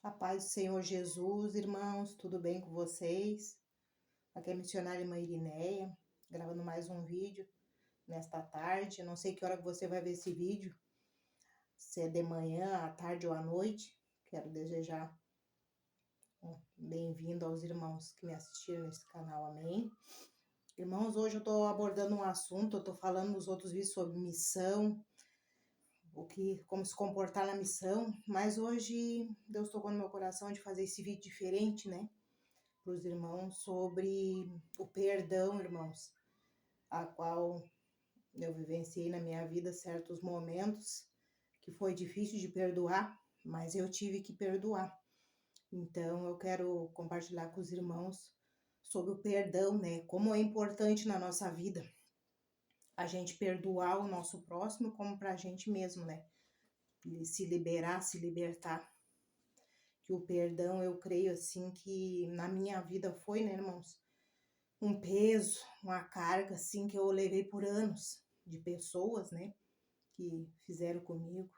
A paz do Senhor Jesus, irmãos, tudo bem com vocês? Aqui é a missionária irmã Irineia, gravando mais um vídeo nesta tarde. Eu não sei que hora que você vai ver esse vídeo, se é de manhã, à tarde ou à noite. Quero desejar bem-vindo aos irmãos que me assistiram nesse canal, amém? Irmãos, hoje eu estou abordando um assunto, eu estou falando nos outros vídeos sobre missão, como se comportar na missão, mas hoje Deus tocou no meu coração de fazer esse vídeo diferente, né? Para os irmãos sobre o perdão, irmãos, a qual eu vivenciei na minha vida certos momentos que foi difícil de perdoar, mas eu tive que perdoar. Então eu quero compartilhar com os irmãos sobre o perdão, né? Como é importante na nossa vida a gente perdoar o nosso próximo como para a gente mesmo, né? Se liberar, se libertar. Que o perdão, eu creio assim que na minha vida foi, né, irmãos? Um peso, uma carga, assim, que eu levei por anos de pessoas, né, que fizeram comigo.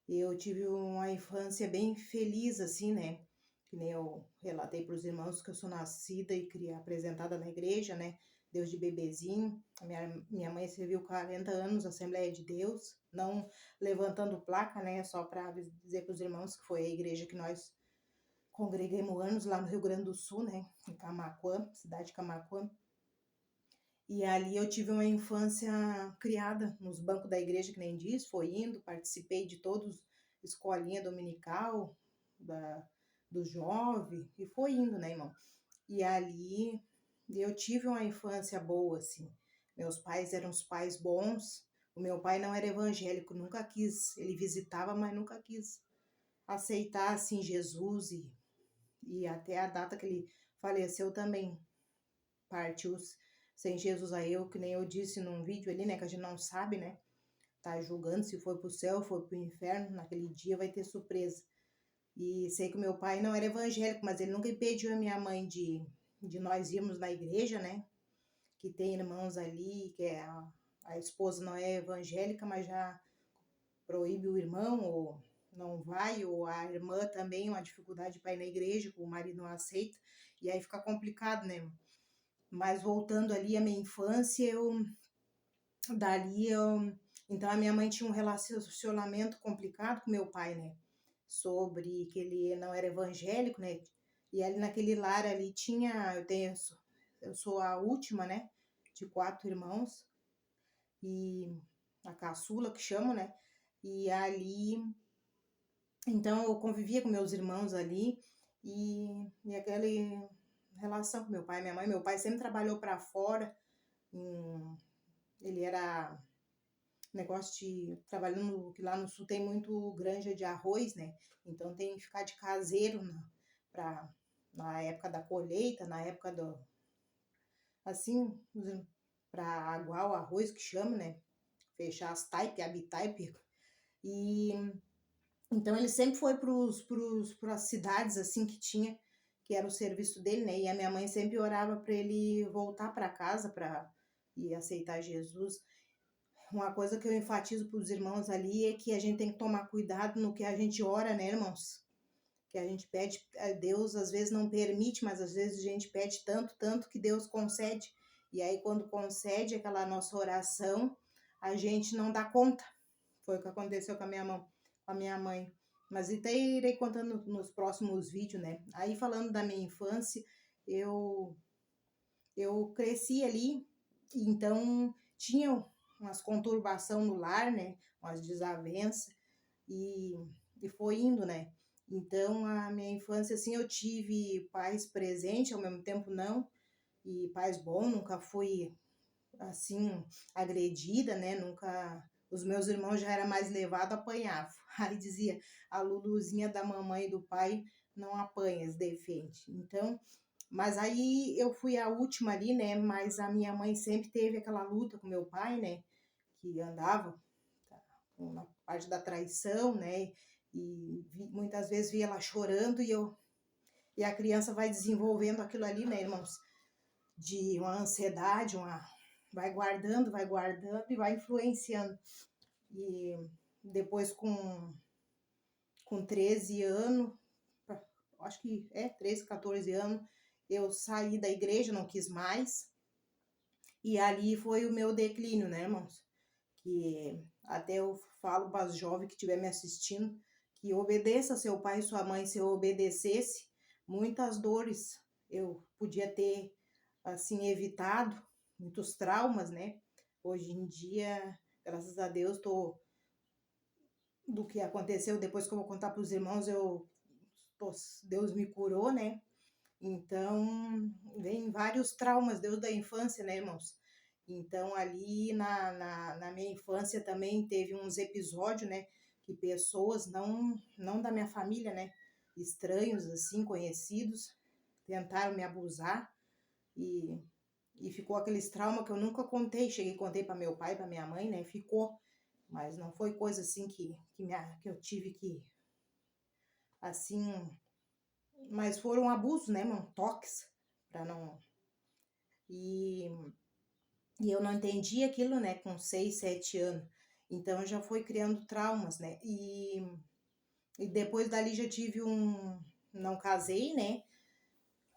E eu tive uma infância bem feliz, assim, né, que nem eu relatei para os irmãos que eu sou nascida e apresentada na igreja, né, Deus de bebezinho. Minha mãe serviu 40 anos Assembleia de Deus, não levantando placa, né, só para dizer para os irmãos que foi a igreja que nós congregamos anos lá no Rio Grande do Sul, né, em Camaquã, cidade de Camaquã. E ali eu tive uma infância criada nos bancos da igreja, que nem diz, foi indo, participei de todos, escolinha dominical, do jovem, e foi indo, né, irmão? E ali eu tive uma infância boa, assim. Meus pais eram os pais bons, o meu pai não era evangélico, nunca quis, ele visitava, mas nunca quis aceitar, assim, Jesus, e até a data que ele faleceu também, partiu sem Jesus. Aí eu, que nem eu disse num vídeo ali, né, que a gente não sabe, né, tá julgando se foi pro céu, foi pro inferno, naquele dia vai ter surpresa. E sei que o meu pai não era evangélico, mas ele nunca impediu a minha mãe de nós irmos na igreja, né, que tem irmãos ali, que a esposa não é evangélica, mas já proíbe o irmão, ou não vai, ou a irmã também, uma dificuldade para ir na igreja, o marido não aceita, e aí fica complicado, né? Mas voltando ali à minha infância, então a minha mãe tinha um relacionamento complicado com meu pai, né? Sobre que ele não era evangélico, né? E ali naquele lar ali eu sou a última, né? De 4 irmãos, e a caçula que chamo, né? E ali, então eu convivia com meus irmãos ali, e aquela relação com meu pai e minha mãe. Meu pai sempre trabalhou para fora, ele era negócio de trabalhando, que lá no sul tem muito granja de arroz, né? Então tem que ficar de caseiro na época da colheita, na época do, assim, para aguar o arroz que chama, né? Fechar as taipas, abitaipe. E então ele sempre foi para as cidades assim que tinha, que era o serviço dele, né? E a minha mãe sempre orava para ele voltar para casa para ir aceitar Jesus. Uma coisa que eu enfatizo para os irmãos ali é que a gente tem que tomar cuidado no que a gente ora, né, irmãos? Que a gente pede a Deus, às vezes não permite, mas às vezes a gente pede tanto, tanto que Deus concede. E aí, quando concede aquela nossa oração, a gente não dá conta. Foi o que aconteceu com a minha mãe. Mas até irei contando nos próximos vídeos, né? Aí, falando da minha infância, eu, eu cresci ali, então tinha umas conturbação no lar, né? Umas desavenças, e foi indo, né? Então, a minha infância, assim, eu tive pais presentes, ao mesmo tempo não, e pais bons, nunca fui, assim, agredida, né? Nunca... Os meus irmãos já era mais levado, apanhava. Aí dizia, a Luluzinha da mamãe e do pai não apanha, se defende. Então, mas aí eu fui a última ali, né? Mas a minha mãe sempre teve aquela luta com meu pai, né? Que andava na parte da traição, né? E muitas vezes via ela chorando, e a criança vai desenvolvendo aquilo ali, né, irmãos? De uma ansiedade, vai guardando e vai influenciando. E depois com 13 anos, acho que 13, 14 anos, eu saí da igreja, não quis mais. E ali foi o meu declínio, né, irmãos? Que até eu falo para os jovens que estiver me assistindo, que obedeça seu pai e sua mãe. Se eu obedecesse, muitas dores eu podia ter, assim, evitado, muitos traumas, né? Hoje em dia, graças a Deus, do que aconteceu, depois que eu vou contar para os irmãos, Deus me curou, né? Então, vem vários traumas, Deus da infância, né, irmãos? Então, ali na minha infância também teve uns episódios, né, que pessoas não da minha família, né, estranhos, assim, conhecidos, tentaram me abusar e, e ficou aqueles traumas que eu nunca contei. Cheguei e contei para meu pai, para minha mãe, né, ficou, mas não foi coisa assim que eu tive que, assim, mas foram abusos, né, irmão? Toques, para não. E, e eu não entendi aquilo, né, com 6, 7 anos. Então já foi criando traumas, né? E depois dali já tive um. Não casei, né?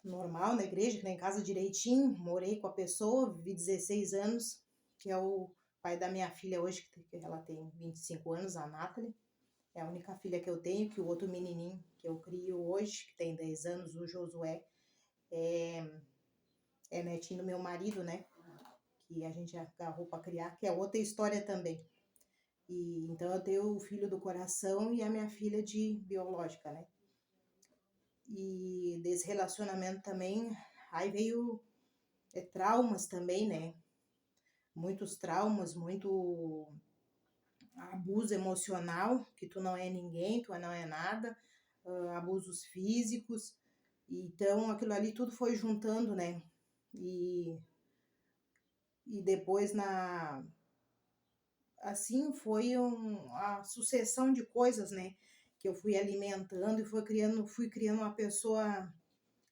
Normal na igreja, que nem em casa direitinho. Morei com a pessoa, vivi 16 anos, que é o pai da minha filha hoje, que ela tem 25 anos, a Nathalie. É a única filha que eu tenho, que o outro menininho que eu crio hoje, que tem 10 anos, o Josué, é netinho do meu marido, né? Que a gente agarrou para criar, que é outra história também. E então eu tenho o filho do coração e a minha filha de biológica, né? E desse relacionamento também, aí veio traumas também, né? Muitos traumas, muito abuso emocional, que tu não é ninguém, tu não é nada, abusos físicos. Então aquilo ali tudo foi juntando, né? E depois assim foi a sucessão de coisas, né? Que eu fui alimentando e fui criando uma pessoa.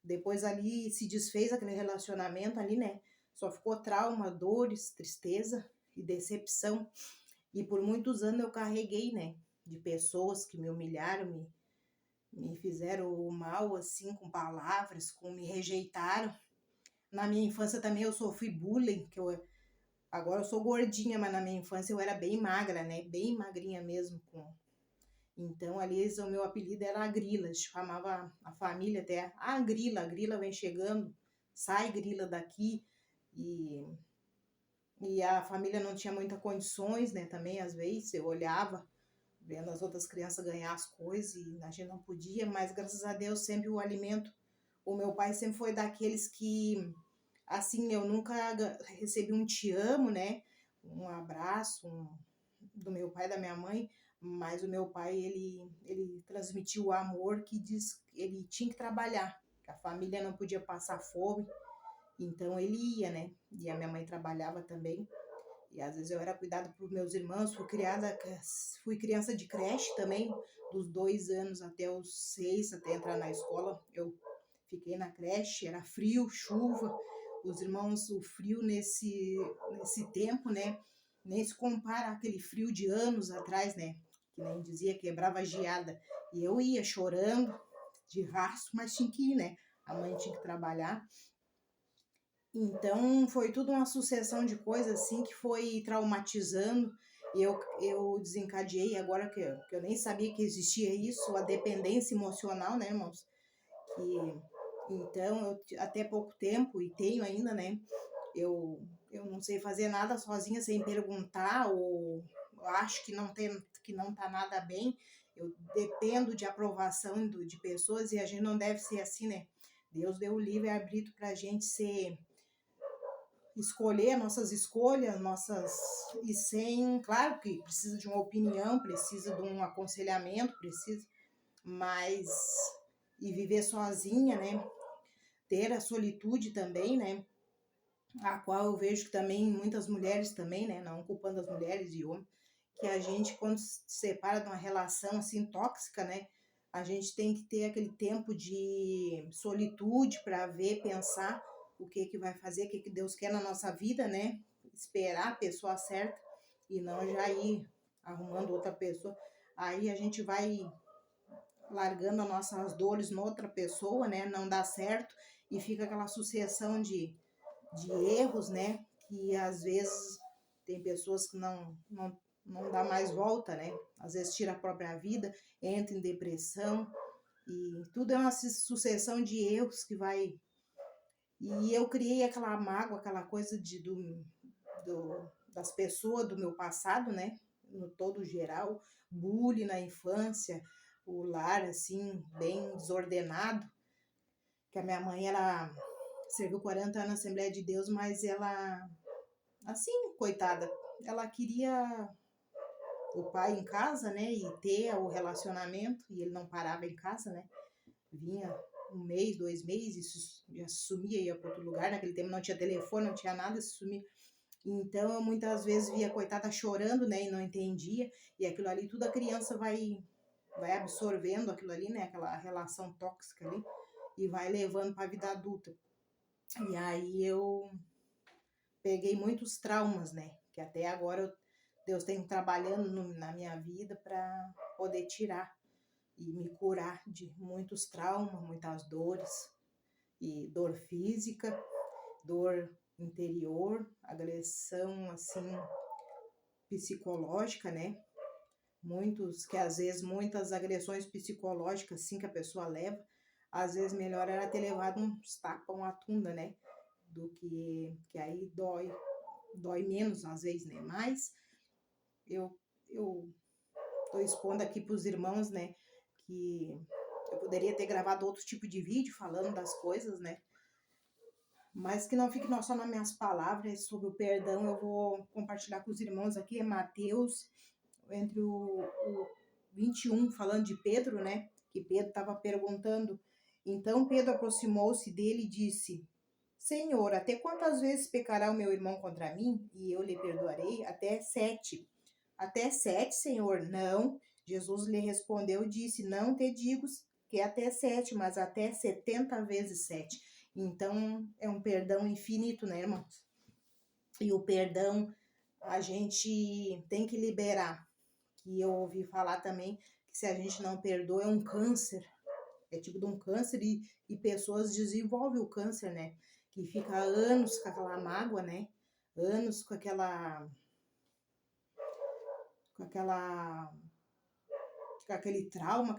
Depois ali se desfez aquele relacionamento ali, né? Só ficou trauma, dores, tristeza e decepção. E por muitos anos eu carreguei, né? De pessoas que me humilharam, me fizeram o mal, assim, com palavras, me rejeitaram. Na minha infância também eu sofri bullying, agora eu sou gordinha, mas na minha infância eu era bem magra, né? Bem magrinha mesmo. Então, ali, o meu apelido era a Grila. Chamava a família até, a Grila vem chegando, sai Grila daqui. E a família não tinha muitas condições, né? Também, às vezes, eu olhava, vendo as outras crianças ganhar as coisas e a gente não podia, mas graças a Deus sempre o alimento. O meu pai sempre foi daqueles que, assim, eu nunca recebi um te amo, né? Um abraço do meu pai e da minha mãe, mas o meu pai, ele transmitiu o amor que diz ele tinha que trabalhar, que a família não podia passar fome, então ele ia, né? E a minha mãe trabalhava também. E às vezes eu era cuidada por meus irmãos, fui criança de creche também, dos 2 anos até os 6, até entrar na escola. Eu fiquei na creche, era frio, chuva, os irmãos, o frio nesse tempo, né? Nem se compara aquele frio de anos atrás, né? Que nem dizia, quebrava a geada. E eu ia chorando, de rastro, mas tinha que ir, né? A mãe tinha que trabalhar. Então, foi tudo uma sucessão de coisas assim que foi traumatizando. E eu desencadeei, agora que eu nem sabia que existia isso, a dependência emocional, né, irmãos? Então, até pouco tempo, e tenho ainda, né? Eu não sei fazer nada sozinha sem perguntar, ou acho que não tá nada bem. Eu dependo de aprovação de pessoas e a gente não deve ser assim, né? Deus deu o livre-arbítrio pra gente escolher nossas escolhas, e sem, claro que precisa de uma opinião, precisa de um aconselhamento, precisa, mas e viver sozinha, né? Ter a solitude também, né? A qual eu vejo que também muitas mulheres também, né? Não culpando as mulheres e homens, que a gente quando se separa de uma relação assim tóxica, né? A gente tem que ter aquele tempo de solitude para ver, pensar o que vai fazer, o que Deus quer na nossa vida, né? Esperar a pessoa certa e não já ir arrumando outra pessoa. Aí a gente vai largando as nossas dores noutra pessoa, né? Não dá certo e fica aquela sucessão de erros, né? Que às vezes tem pessoas que não dá mais volta, né? Às vezes tira a própria vida, entra em depressão e tudo é uma sucessão de erros que vai. E eu criei aquela mágoa, aquela coisa das pessoas do meu passado, né? No todo geral, bullying na infância, o lar, assim, bem desordenado, que a minha mãe, ela serviu 40 anos na Assembleia de Deus, mas ela, assim, coitada, ela queria o pai em casa, né, e ter o relacionamento, e ele não parava em casa, né, vinha um mês, 2 meses, já sumia, ia para outro lugar, naquele tempo não tinha telefone, não tinha nada, sumia. Então, eu muitas vezes via a coitada chorando, né, e não entendia, e aquilo ali, tudo a criança vai absorvendo aquilo ali, né, aquela relação tóxica ali, e vai levando para a vida adulta. E aí eu peguei muitos traumas, né, que até agora Deus tem trabalhando na minha vida para poder tirar e me curar de muitos traumas, muitas dores, e dor física, dor interior, agressão, assim, psicológica, né? Que às vezes, muitas agressões psicológicas, assim, que a pessoa leva, às vezes melhor era ter levado uns tapas, uma tunda, né? Do que aí dói menos, às vezes, né? Mas eu tô expondo aqui para os irmãos, né? Que eu poderia ter gravado outro tipo de vídeo falando das coisas, né? Mas que não fique só nas minhas palavras sobre o perdão, eu vou compartilhar com os irmãos aqui, é Mateus, entre o 21, falando de Pedro, né? Que Pedro estava perguntando. Então Pedro aproximou-se dele e disse: Senhor, até quantas vezes pecará o meu irmão contra mim e eu lhe perdoarei? Até 7. Até 7, Senhor? Não. Jesus lhe respondeu e disse: Não te digo que é até 7, mas até 70 vezes 7. Então, é um perdão infinito, né, irmãos? E o perdão a gente tem que liberar. Que eu ouvi falar também que se a gente não perdoa é um câncer. É tipo de um câncer e pessoas desenvolvem o câncer, né? Que fica anos com aquela mágoa, né? Anos com aquele trauma,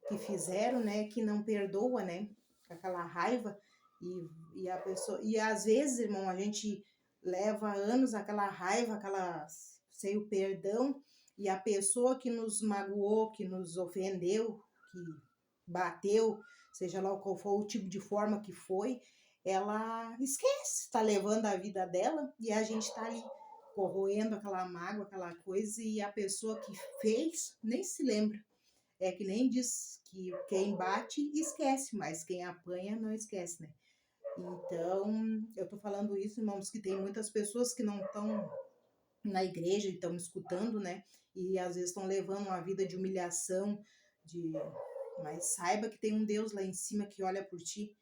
que fizeram, né? Que não perdoa, né? Com aquela raiva e a pessoa. E às vezes, irmão, a gente leva anos aquela raiva, sem o perdão, e a pessoa que nos magoou, que nos ofendeu, que bateu, seja lá qual for o tipo de forma que foi, ela esquece, está levando a vida dela e a gente está ali corroendo aquela mágoa, aquela coisa, e a pessoa que fez nem se lembra. É que nem diz que quem bate esquece, mas quem apanha não esquece, né? Então, eu tô falando isso, irmãos, que tem muitas pessoas que não estão na igreja e estão me escutando, né? E às vezes estão levando uma vida de humilhação, de mas saiba que tem um Deus lá em cima que olha por ti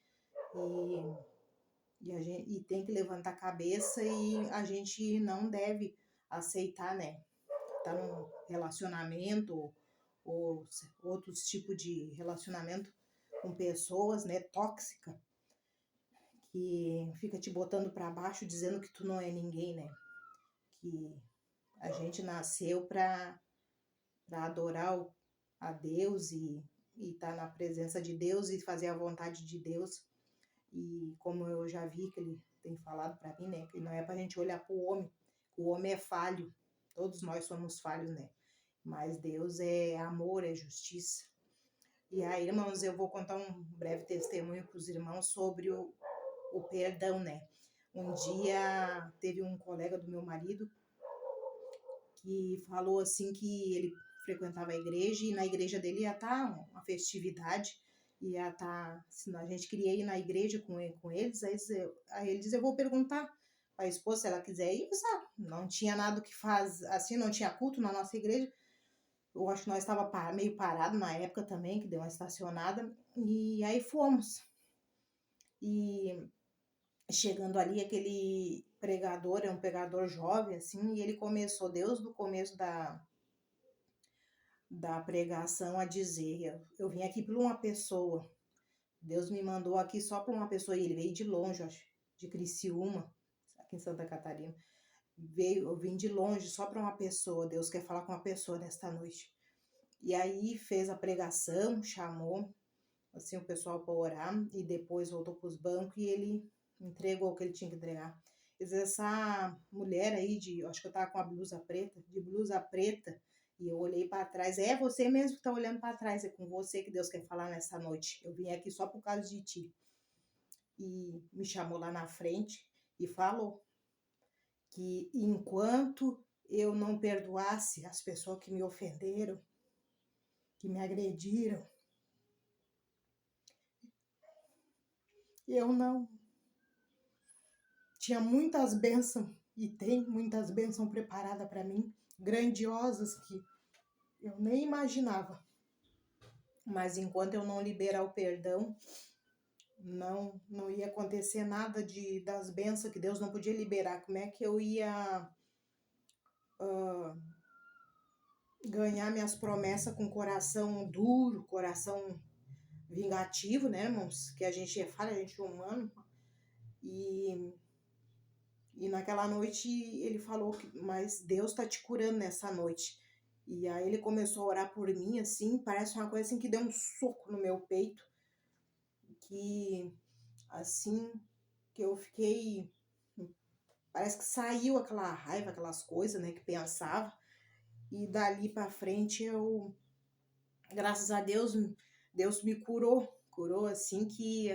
e tem que levantar a cabeça e a gente não deve aceitar, né? Tá num relacionamento ou outros tipos de relacionamento com pessoas, né, tóxica, que fica te botando para baixo dizendo que tu não é ninguém, né? Que a gente nasceu para adorar a Deus e estar na presença de Deus e fazer a vontade de Deus. E como eu já vi que ele tem falado para mim, né, que não é para a gente olhar para o homem é falho, todos nós somos falhos, né? Mas Deus é amor, é justiça. E aí, irmãos, eu vou contar um breve testemunho para os irmãos sobre o perdão, né? Um dia teve um colega do meu marido que falou assim que ele frequentava a igreja e na igreja dele ia estar uma festividade, ia estar, a gente queria ir na igreja com eles, aí ele disse, eu vou perguntar para a esposa se ela quiser ir, sabe? Não tinha nada que faz, assim, não tinha culto na nossa igreja, eu acho que nós estava meio parado na época também, que deu uma estacionada, e aí fomos. E chegando ali, aquele pregador, é um pregador jovem, assim, e ele começou, Deus do começo da pregação a dizer, eu vim aqui por uma pessoa, Deus me mandou aqui só por uma pessoa, e ele veio de longe, eu acho, de Criciúma, aqui em Santa Catarina, eu vim de longe só para uma pessoa, Deus quer falar com uma pessoa nesta noite. E aí fez a pregação, chamou, assim, o pessoal para orar, e depois voltou para os bancos e ele entregou o que ele tinha que entregar. Essa mulher aí, acho que eu tava com a blusa preta, de blusa preta, e eu olhei para trás, é você mesmo que tá olhando para trás, é com você que Deus quer falar nessa noite. Eu vim aqui só por causa de ti. E me chamou lá na frente e falou que enquanto eu não perdoasse as pessoas que me ofenderam, que me agrediram, eu não tinha muitas bênçãos e tem muitas bênçãos preparadas para mim, grandiosas que eu nem imaginava. Mas enquanto eu não liberar o perdão, não ia acontecer nada das bênçãos que Deus não podia liberar. Como é que eu ia ganhar minhas promessas com coração duro, coração vingativo, né, irmãos? Que a gente é falha, a gente é humano. E naquela noite ele falou que, mas Deus tá te curando nessa noite. E aí ele começou a orar por mim, assim, parece uma coisa assim que deu um soco no meu peito, que, assim, que eu fiquei, parece que saiu aquela raiva, aquelas coisas, né, que pensava, e dali pra frente eu, graças a Deus, Deus me curou assim que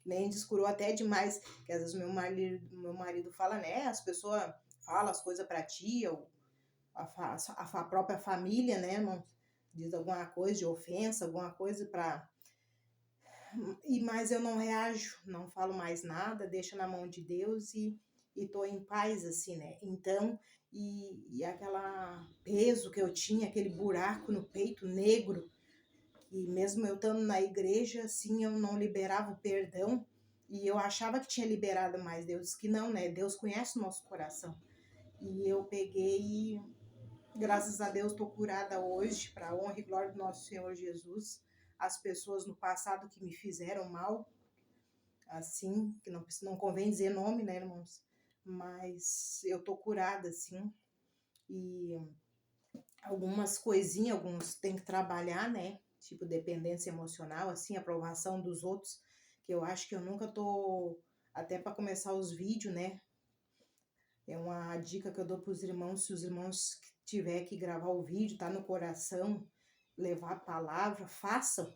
nem descurou até demais, que às vezes meu marido fala, né, as pessoas falam as coisas pra ti, ou a própria família, né, não diz alguma coisa de ofensa, alguma coisa pra... Mas eu não reajo, não falo mais nada, deixo na mão de Deus e tô em paz, assim, né? Então, e aquela peso que eu tinha, aquele buraco no peito negro, e mesmo eu estando na igreja, assim, eu não liberava o perdão, e eu achava que tinha liberado mais, Deus disse que não, né? Deus conhece o nosso coração. E eu peguei e, graças a Deus, estou curada hoje, para a honra e glória do nosso Senhor Jesus. As pessoas no passado que me fizeram mal, assim, que não convém dizer nome, né, irmãos? Mas eu tô curada, assim, e algumas coisinhas, alguns tem que trabalhar, né? Tipo dependência emocional, assim, aprovação dos outros, que eu acho que eu nunca tô, até para começar os vídeos, né? É uma dica que eu dou pros irmãos, se os irmãos tiver que gravar o vídeo, tá no coração, levar a palavra, façam.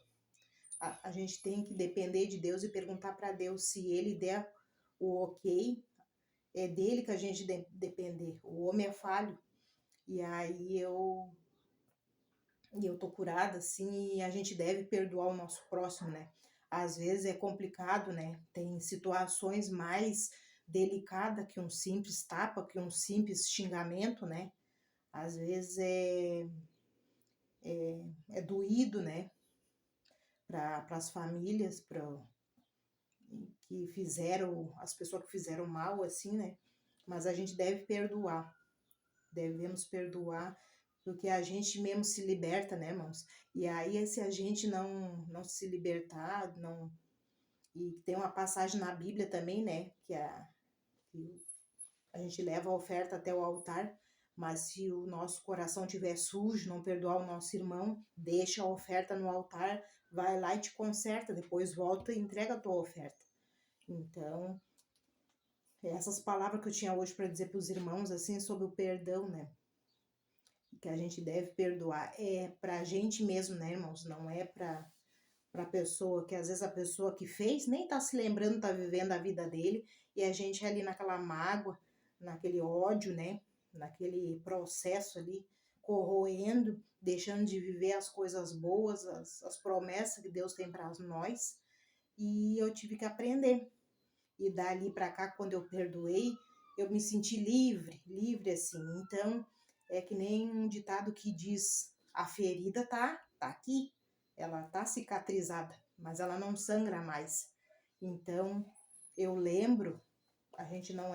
A gente tem que depender de Deus e perguntar para Deus se ele der o ok, é dele que a gente depender. O homem é falho. E aí eu tô curada, assim, e a gente deve perdoar o nosso próximo, né? Às vezes é complicado, né? Tem situações mais delicadas que um simples tapa, que um simples xingamento, né? Às vezes é doído, né? Para as famílias, que fizeram, as pessoas que fizeram mal, assim, né? Mas a gente deve perdoar, devemos perdoar, porque a gente mesmo se liberta, né, irmãos? E aí, se a gente não se libertar, não... E tem uma passagem na Bíblia também, né, que a gente leva a oferta até o altar, mas se o nosso coração estiver sujo, não perdoar o nosso irmão, deixa a oferta no altar, vai lá e te conserta, depois volta e entrega a tua oferta. Então, essas palavras que eu tinha hoje para dizer para os irmãos, assim, sobre o perdão, né? Que a gente deve perdoar. É pra gente mesmo, né, irmãos? Não é pra pessoa, que às vezes a pessoa que fez nem tá se lembrando, tá vivendo a vida dele, e a gente ali naquela mágoa, naquele ódio, né? Naquele processo ali, corroendo, deixando de viver as coisas boas, as promessas que Deus tem para nós. E eu tive que aprender. E dali para cá, quando eu perdoei, eu me senti livre, livre assim. Então, é que nem um ditado que diz: a ferida tá aqui, ela tá cicatrizada, mas ela não sangra mais. Então, eu lembro, a gente não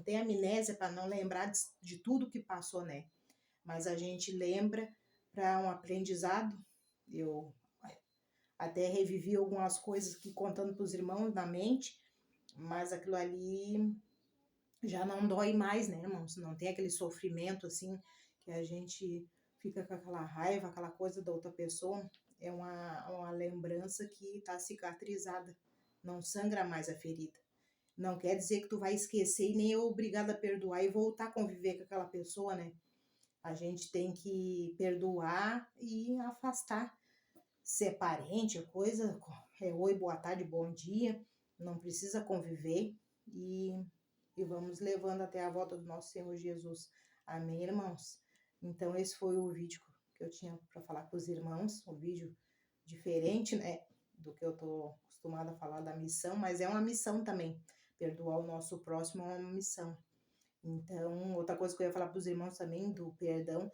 tem amnésia para não lembrar de tudo que passou, né? Mas a gente lembra para um aprendizado. Eu até revivi algumas coisas que contando para os irmãos na mente, mas aquilo ali já não dói mais, né, irmãos? Não tem aquele sofrimento assim que a gente fica com aquela raiva, aquela coisa da outra pessoa. É uma lembrança que está cicatrizada, não sangra mais a ferida. Não quer dizer que tu vai esquecer e nem é obrigada a perdoar e voltar a conviver com aquela pessoa, né? A gente tem que perdoar e afastar. Se é parente, coisa, é oi, boa tarde, bom dia, não precisa conviver e vamos levando até a volta do nosso Senhor Jesus. Amém, irmãos? Então, esse foi o vídeo que eu tinha para falar com os irmãos, um vídeo diferente, né, do que eu tô acostumada a falar da missão, mas é uma missão também. Perdoar o nosso próximo é uma missão. Então, outra coisa que eu ia falar para os irmãos também do perdão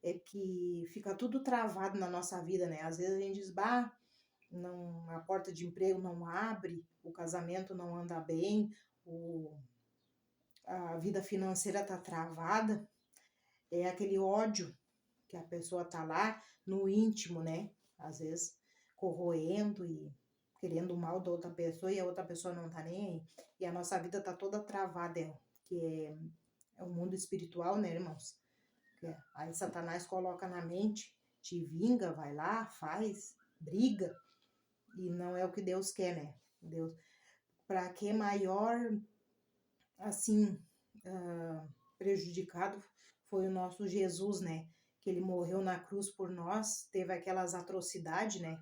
é que fica tudo travado na nossa vida, né? Às vezes a gente diz, bah, não, a porta de emprego não abre, o casamento não anda bem, a vida financeira tá travada. É aquele ódio que a pessoa tá lá no íntimo, né? Às vezes corroendo e querendo o mal da outra pessoa e a outra pessoa não tá nem aí. E a nossa vida tá toda travada, que é o mundo espiritual, né, irmãos? Aí Satanás coloca na mente, te vinga, vai lá, faz, briga, e não é o que Deus quer, né? Deus, para que maior, assim, prejudicado foi o nosso Jesus, né? Que ele morreu na cruz por nós, teve aquelas atrocidades, né?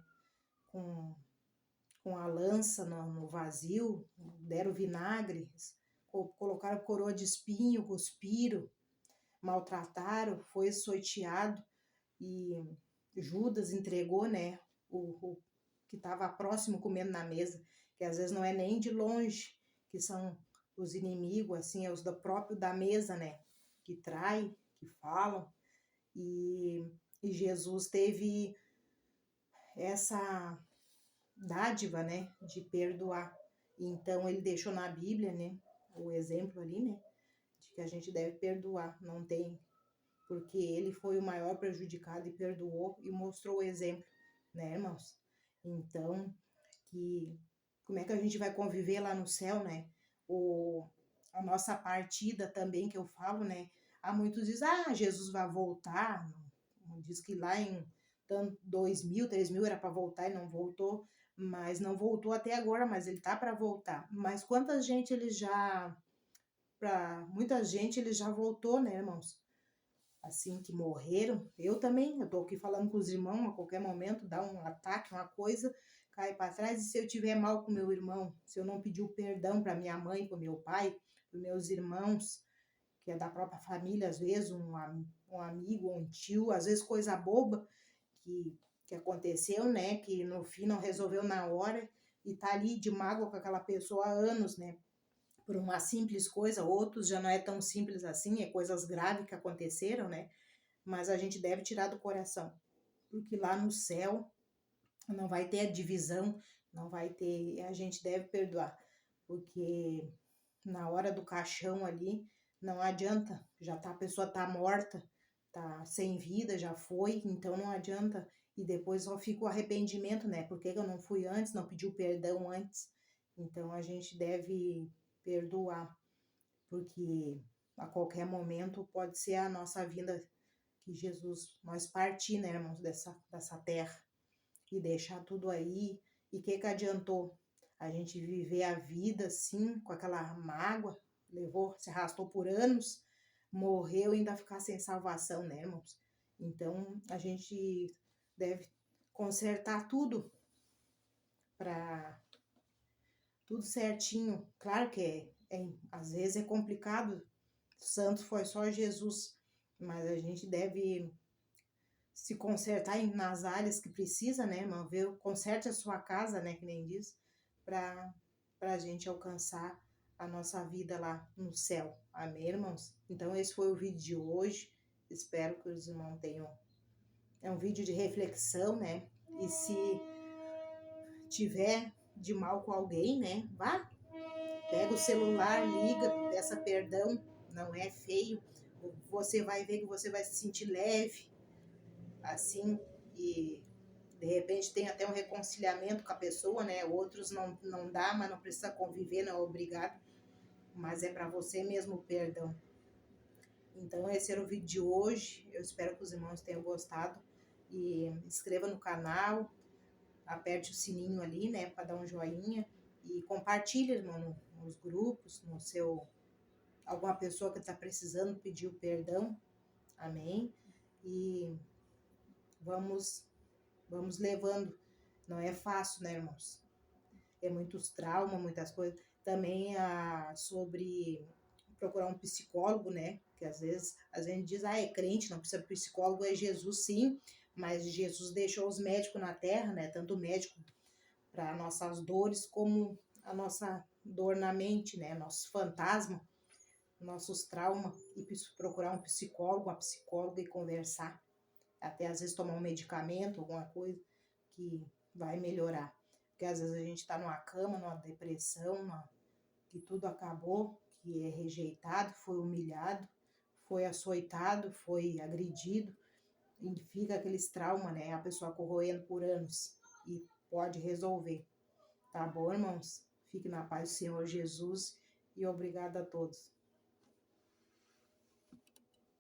Com a lança no vazio, deram vinagre, colocaram coroa de espinho, cuspiram, maltrataram, foi sorteado e Judas entregou, né, o que estava próximo comendo na mesa, que às vezes não é nem de longe, que são os inimigos, assim, é os do próprio da mesa, né, que traem, que falam, e Jesus teve essa dádiva, né, de perdoar. Então ele deixou na Bíblia, né, o exemplo ali, né, de que a gente deve perdoar, não tem, porque ele foi o maior prejudicado e perdoou e mostrou o exemplo, né, irmãos? Então, como é que a gente vai conviver lá no céu, né? A nossa partida também, que eu falo, né? Há muitos dizem, Jesus vai voltar, diz que lá em 2000, 3000 era para voltar e não voltou, mas não voltou até agora, mas ele tá para voltar. Mas quanta gente ele já, para muita gente ele já voltou, né, irmãos? Assim, que morreram. Eu também, eu tô aqui falando com os irmãos, a qualquer momento dá um ataque, uma coisa, cai para trás, e se eu tiver mal com meu irmão, se eu não pedir o perdão para minha mãe, para meu pai, para meus irmãos, que é da própria família, às vezes um amigo, um tio, às vezes coisa boba que aconteceu, né, que no fim não resolveu na hora e tá ali de mágoa com aquela pessoa há anos, né, por uma simples coisa, outros já não é tão simples assim, é coisas graves que aconteceram, né? Mas a gente deve tirar do coração, porque lá no céu não vai ter a divisão, não vai ter, a gente deve perdoar, porque na hora do caixão ali não adianta, já tá, a pessoa tá morta, tá sem vida, já foi, então não adianta, e depois só fica o arrependimento, né? Por que eu não fui antes, não pedi o perdão antes? Então a gente deve perdoar, porque a qualquer momento pode ser a nossa vinda, que Jesus, nós partir, né, irmãos, dessa terra e deixar tudo aí. E que adiantou a gente viver a vida assim, com aquela mágoa, levou, se arrastou por anos, morreu e ainda ficar sem salvação, né, irmãos? Então a gente deve consertar tudo para tudo certinho. Claro que às vezes é complicado, santo foi só Jesus, mas a gente deve se consertar nas áreas que precisa, né, irmão? Conserte a sua casa, né, que nem diz, para a gente alcançar a nossa vida lá no céu. Amém, irmãos? Então esse foi o vídeo de hoje. Espero que os irmãos tenham. É um vídeo de reflexão, né? E se tiver de mal com alguém, né, vá, pega o celular, liga, peça perdão, não é feio. Você vai ver que você vai se sentir leve. assim, e de repente tem até um reconciliamento com a pessoa, né? Outros não dá, mas não precisa conviver, não é obrigado, mas é para você mesmo o perdão. Então, esse era o vídeo de hoje. Eu espero que os irmãos tenham gostado. E inscreva no canal, aperte o sininho ali, né, para dar um joinha. E compartilhe, irmão, nos grupos, no seu. Alguma pessoa que está precisando pedir o perdão. Amém? E vamos, vamos levando. Não é fácil, né, irmãos? É muitos traumas, muitas coisas. Também sobre procurar um psicólogo, né? Que às vezes a gente diz, é crente, não precisa de psicólogo, é Jesus sim, mas Jesus deixou os médicos na terra, né? Tanto o médico para nossas dores, como a nossa dor na mente, né? Nossos fantasmas, nossos traumas, e procurar um psicólogo, uma psicóloga e conversar. Até às vezes tomar um medicamento, alguma coisa que vai melhorar. Porque às vezes a gente está numa cama, numa depressão, que tudo acabou, que é rejeitado, foi humilhado, foi açoitado, foi agredido, e fica aqueles traumas, né? A pessoa corroendo por anos e pode resolver. Tá bom, irmãos? Fique na paz do Senhor Jesus e obrigado a todos.